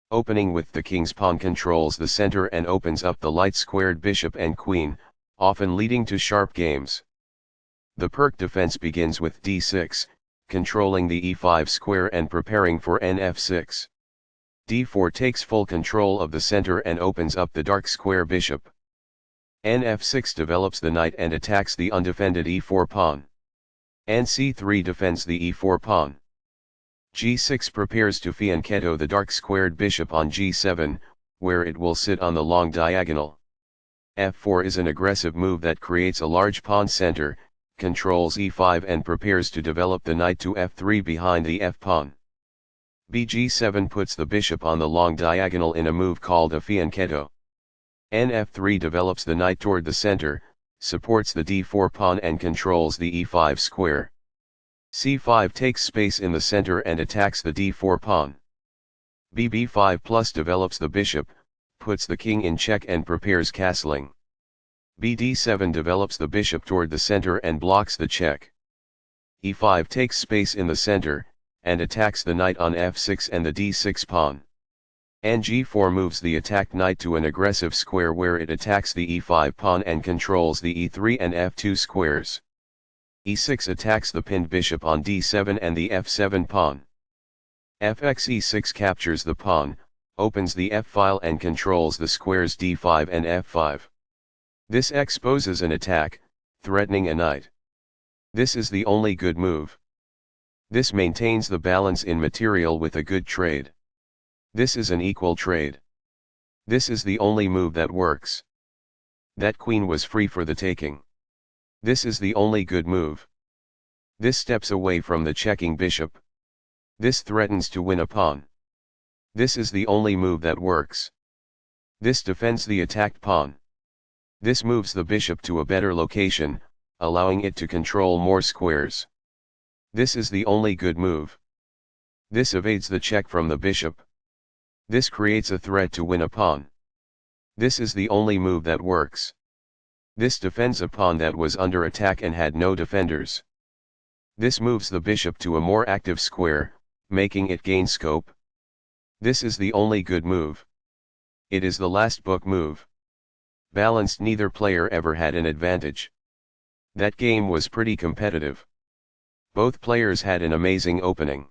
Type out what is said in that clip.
Opening with the king's pawn controls the center and opens up the light-squared bishop and queen, often leading to sharp games. The Pirc defense begins with d6, controlling the e5 square and preparing for nf6. d4 takes full control of the center and opens up the dark square bishop. nf6 develops the knight and attacks the undefended e4 pawn. nc3 defends the e4 pawn. g6 prepares to fianchetto the dark squared bishop on g7, where it will sit on the long diagonal. f4 is an aggressive move that creates a large pawn center, controls e5 and prepares to develop the knight to f3 behind the f-pawn. bg7 puts the bishop on the long diagonal in a move called a fianchetto. nf3 develops the knight toward the center, supports the d4 pawn and controls the e5 square. c5 takes space in the center and attacks the d4 pawn. bb5 plus develops the bishop, puts the king in check and prepares castling. bd7 develops the bishop toward the center and blocks the check. e5 takes space in the center, and attacks the knight on f6 and the d6 pawn. ng4 moves the attacked knight to an aggressive square where it attacks the e5 pawn and controls the e3 and f2 squares. e6 attacks the pinned bishop on d7 and the f7 pawn. fx e6 captures the pawn, opens the f-file and controls the squares d5 and f5. This exposes an attack, threatening a knight. This is the only good move. This maintains the balance in material with a good trade. This is an equal trade. This is the only move that works. That queen was free for the taking. This is the only good move. This steps away from the checking bishop. This threatens to win a pawn. This is the only move that works. This defends the attacked pawn. This moves the bishop to a better location, allowing it to control more squares. This is the only good move. This evades the check from the bishop. This creates a threat to win a pawn. This is the only move that works. This defends a pawn that was under attack and had no defenders. This moves the bishop to a more active square, making it gain scope. This is the only good move. It is the last book move. Balanced, neither player ever had an advantage. That game was pretty competitive. Both players had an amazing opening.